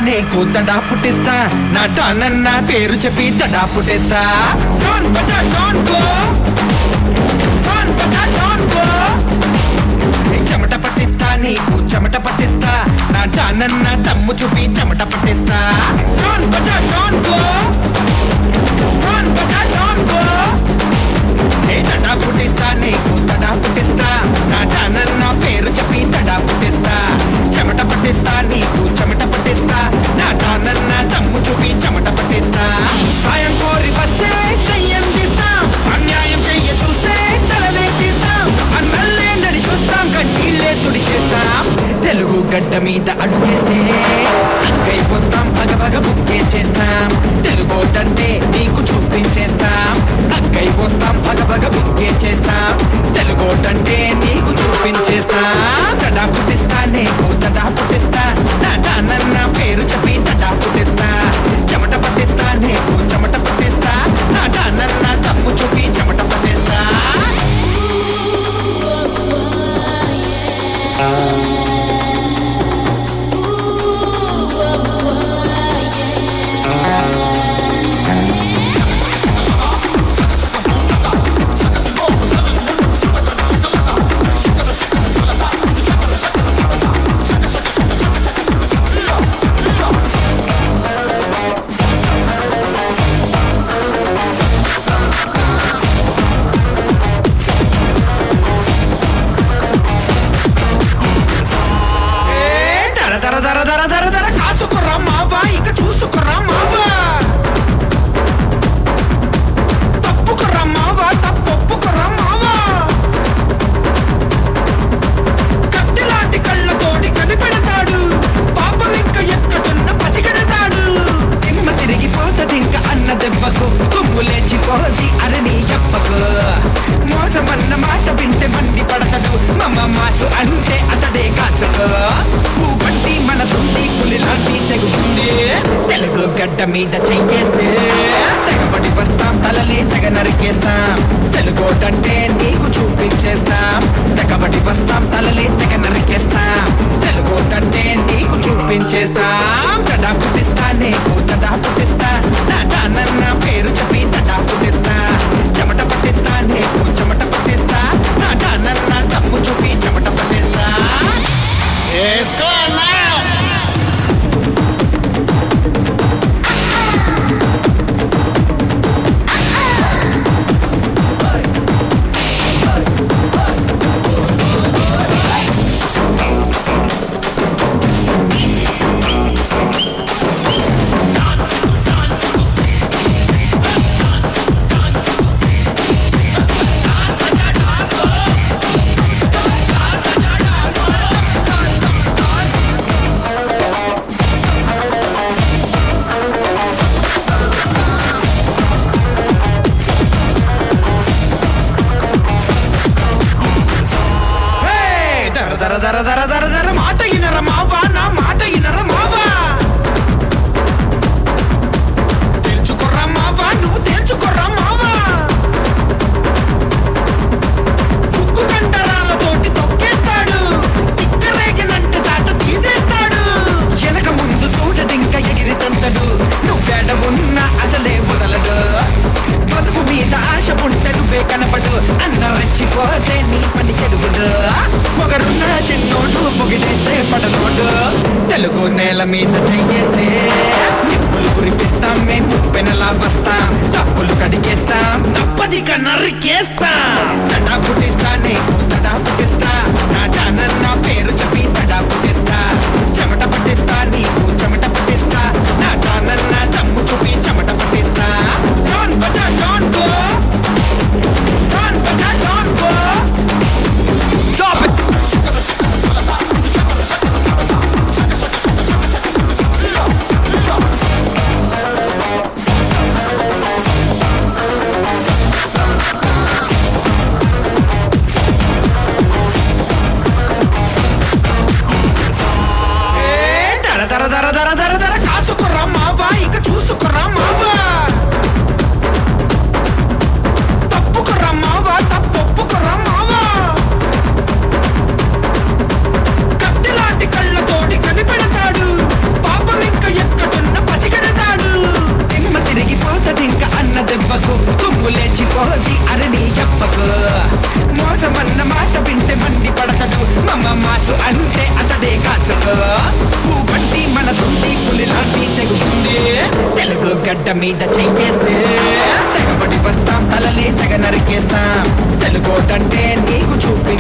నీకు తడా పుట్టిస్తా నా డానన్న పేరు చెప్పి తడా పుట్టిస్తా డాన్ బజా డాన్ గో డాన్ బజా డాన్ గో చెమట పట్టిస్తా నీకు చెమట పట్టిస్తా నా డానన్న దమ్ము చూపి చెమట పట్టిస్తా డాన్ బజా డాన్ గో డాన్ బజా డాన్ గో తడా పుట్టిస్తా నీకు తడా పుట్టిస్తా నా డానన్న పేరు చెప్పి తడా పుట్టిస్తా చెమట పట్టిస్తా నీకు చెమట పట్టిస్తా నా డానన్న దమ్ము చూపి చెమట పట్టిస్తా సాయం కోరి వస్తే చెయ్యందిస్తాం అన్యాయం చెయ్య చూస్తే తలలే తీస్తాం అన్నల్లే నడి చూస్తాం కన్నీళ్ళే తుడి చేస్తాం తెలుగు గడ్డ మీద అడుగేస్తే అక్కై వస్తాం భగభగ బుక్కే చేస్తాం తెలుగోటంటే నీకు చూపించేస్తాం అక్కై వస్తాం భగభగ బుక్కే చేస్తాం తెలుగోటంటే నీకు చూపించేస్తాం తడా పుట్టిస్తా నీకు తడా పుట్టిస్తా నా డానన్న పేరు చెప్పి తడా పుట్టిస్తా చెమట పట్టిస్తా నీకు చెమట పట్టిస్తా నా డానన్న తప్పు చూపి చెమట పట్టిస్తా కాసుకురా మావా ఇక చూసుకురా మావా తప్పుకురా మావా తప్పొప్పుకురా మావా కత్తిలాంటి కళ్ళతోడి కనిపెడతాడు పాపం ఇంకా ఎక్కడున్న పసిగడతాడు తిమ్మ తిరిగిపోతది ఇంకా అన్న దెబ్బకు తుమ్ము లేచిపోది అరణి ఎప్పకు మోసమన్న మాట వింటే మండి పడతాడు మమ్మ మాసు అంటే అతడే కాసుకు వంటి మనసుంది పులి లాంటి తెగుతుంది తెలుగు గడ్డ మీద చెయ్యేస్తే తెగబడి వస్తాం తలలే తెగ నరికేస్తాం తెలుగోటంటే నీకు చూపించేస్తాం తెగబడి వస్తాం తలలే తెగ నరికేస్తాం తెలుగోటంటే నీకు చూపించేస్తాం తడా పుట్టిస్తా నీకు తడా పుట్టిస్తా నా డానన్న పేరు చెప్పి తడా పుట్టిస్తా చెమట పట్టిస్తా నీకు చెమట పట్టిస్తా నా డానన్న తప్పు చూపి చెమట పట్టిస్తా దర మాట ఇనర మావా నా మాట ఇనర మావా తెలుచుకోరా మావా నువ్వు తెలుచుకోరా మావా ఉక్కు కండరాలతోటి తొక్కేస్తాడు తిక్కరేగినంటే దాట తీసేస్తాడు వెనక ముందు చూడదింక ఎగిరి తంతడు నువ్వేడ ఉన్నా అసలే వదలడు బతుకు మీద ఆశ ఉంటే నువ్వే కనపడు అన్న రెచ్చిపోతే నీ పని చెడుగుడు పొగరున్న చిన్నోడు పొగిడేస్తే పడనోడు తెలుగు నేల మీద చెయ్యేస్తే నిప్పులు కురిపిస్తాం మేము పెనలా వస్తాం తప్పులు కడిగేస్తాం తప్పదిక నరికేస్తాం తడా పుట్టిస్తా నీకు తడా పుట్టిస్తా నా డానన్న పేరు చెప్పి తడా పుట్టిస్తా చెమట పట్టిస్తా నీకు చెమట పట్టిస్తా నా డానన్న దమ్ము చూపి చెమట పట్టిస్తా డాన్ బజా డాన్ గో డాన్ బజా డాన్ గో Stop it! మాట వింటే మండి పడతాడు మమ్మ మాసు అంటే అతడే కాసు వంటి మన సొంతి పులి లాంటి తెగుతుంది తెలుగు గడ్డ మీద చెయ్యేస్తే తెగబడి వస్తాం తలలే తెగ నరికేస్తాం తెలుగోటంటే నీకు చూపి